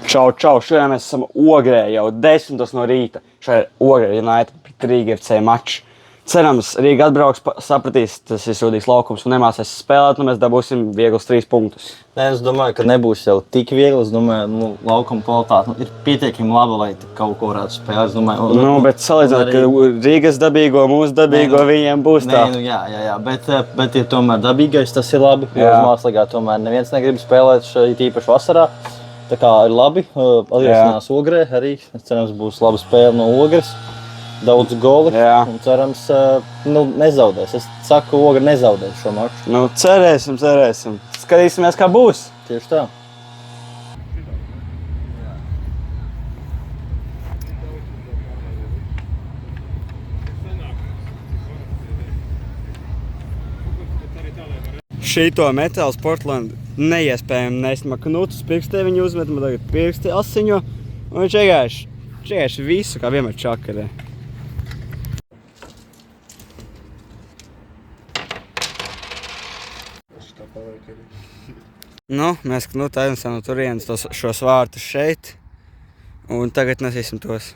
Čau, čau, šodien mēs esam Ogrē jau 10 no rīta. Šai Ogrē United pret Rīga FC maču. Cerams, Rīga atbrauks, sapratīs, tas ir sūdīgs laukums un nemācēs spēlēt, un mēs dabūsim viegls 3 punktus. Nē, es domāju, ka nebūs jau tik viegli. Es domāju, laukuma kvalitāte ir pietiekami laba, lai kaut ko varētu spēlēt. Domāju, bet salīdzinot, ka Rīgas dabīgo, mūsu dabīgo, viņiem būs tā. Jā, bet ir tomēr dabīgais, tas ir labi, jo uz mākslīgā tomēr neviens negrib spēlēt šeit īpaši vasarā. Tā kā ir labi, atgriezinās Ogrē arī. Cerams, būs laba spēle no Ogres. Daudz goli un cerams, nezaudēs. Es saku, ka Ogra nezaudēs šo maču. Cerēsim. Skatīsimies, kā būs. Tieši tā. Šito metālu Portland neiespējami nest. Knutus pirkstē viņi uzmet, man tagad pirksti asiņo. Un viņš vienkārši visu, kā vienmēr čakarē. Mēs Knutu aiznesām no turienes šos vārtus šeit. Un tagad nesīsim tos.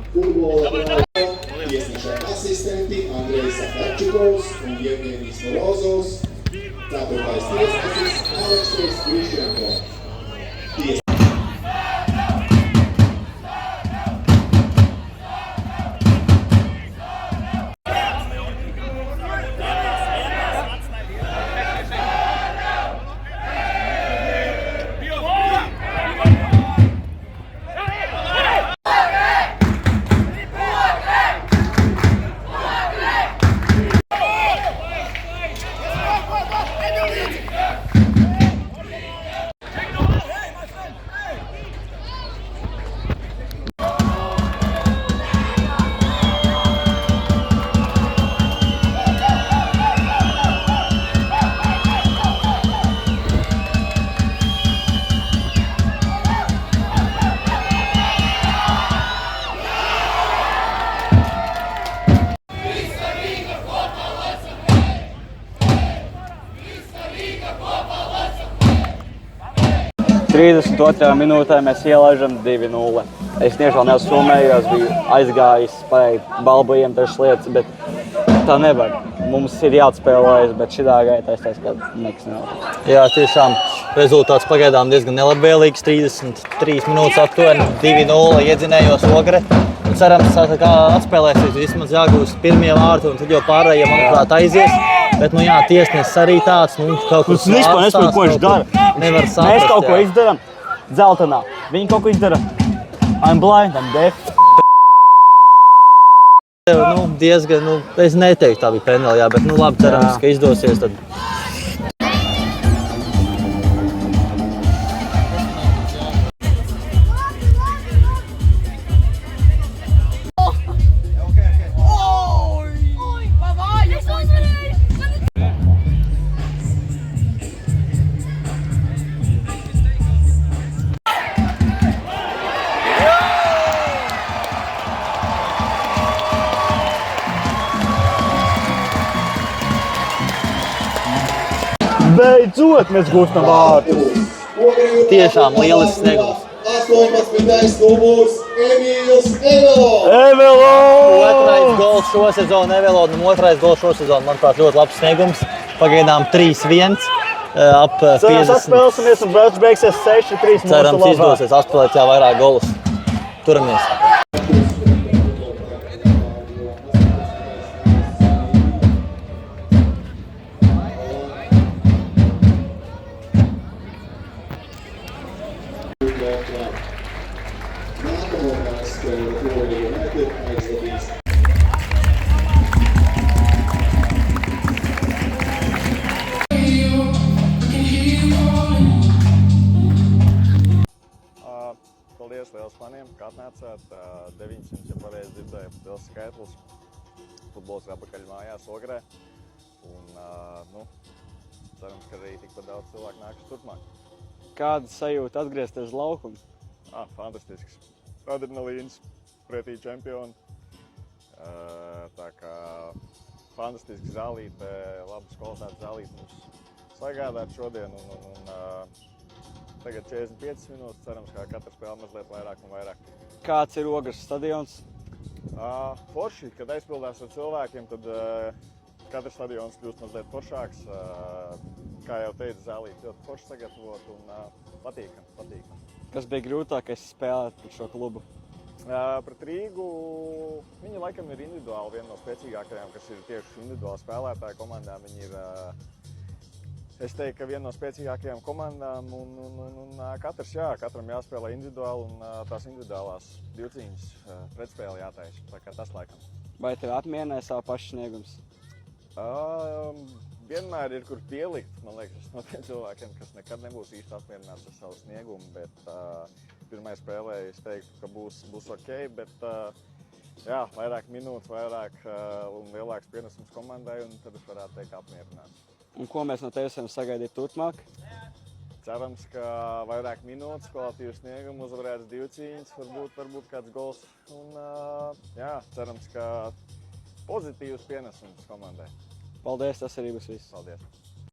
Futbola tiesneša asistenti Andrejs Sakarčikovs un Jevgenijs Morozovs. Ceturtais tiesnesis Aleksejs Grišenko. Trīsdesmit minūtē mēs ielaižam 2-0. Es tiešām nesummēju, biju aizgājis, spēju balbojiem dažas lietas, bet tā nevar. Mums ir jāatspēlējas, bet šitā gaitā es teicu, ka nekas nevar. Jā, tiešām rezultāts pagaidām diezgan nelabvēlīgs. 33 minūtes aptuveni 2-0 iedzinējos Ogre. Cerams, ka atspēlēsies vismaz jāgūst pirmie vārti, un tad jau pārējie, manuprāt, aizies. Bet, tiesnesis arī tāds, kaut kas tāds. Vispār nesaprotu, ko viņš dara. Nevar saprast, mēs kaut ko izdaram dzeltenā. Viņi kaut ko izdara. I'm blind, I'm deaf. Diezgan, es neteiktu tā bija penāli, bet labi, cerams, ka izdosies tad. Beidzot, mēs gūstam vārtus. Tiešām lielisks sniegums. 18. numurs Emīls Evelo! Otrais gols šo sezonu Evelodam, otrais gols šo sezonu. Manuprāt, ļoti labs sniegums. Pagaidām 3-1. Ap 50. Cerams, atspēlsimies un beigsies 6-3 mūsu labā. Cerams, izdosies atspēlēt vairāk golus. Turamies. Paldies liels faniem, ka atnācāt. 900, ja pareizi dzirdēju, liels skaitlis. Futbols ir atpakaļ mājās Ogrē. Un, cerams, ka arī tikpat daudz cilvēku nāks turpmāk. Kāda sajūta atgriezties uz laukumu? Fantastisks. Adrenalīns, pretī čempioni. Tā kā fantastiski zālīte, labas kvalitātes zālīte mums sagādāt šodien. Tagad 45 minūtes, cerams, ka katra spēle mazliet vairāk un vairāk. Kāds ir Ogres stadions? Forši, kad aizpildās ar cilvēkiem, tad katrs stadions kļūst mazliet foršāks. Kā jau teicu, zālīte ļoti forši sagatavot un patīkam. Kas bija grūtākais spēlēt par šo klubu? Pret Rīgu viņi laikam ir individuāli viena no spēcīgākajām, kas ir tieši individuāli spēlētāju komandām. Viņi ir, es teiktu, ka viena no spēcīgākajām komandām un katram jāspēlē individuāli un tās individuālās divcīņas pretspēle jātaisa. Tā kā tas laikam. Vai tev apmierināja savu pašu sniegums? Vienmēr ir kur pielikt. Man liekas, no tiem cilvēkiem, kas nekad nebūs īsti apmierināts ar savu sniegumu, bet pirmajā spēlē es teiktu, ka būs ok, bet vairāk minūtes, vairāk un lielāks pienesums komandai, un tad es varētu teikt apmierināts. Un ko mēs no tevis varam sagaidīt turpmāk? Cerams, ka vairāk minūtes, kvalitīvs sniegums, uzvarēts divcīņas, varbūt kāds gols. Un cerams, ka pozitīvs pienesums komandai. Paldies, tas arī būs viss. Paldies!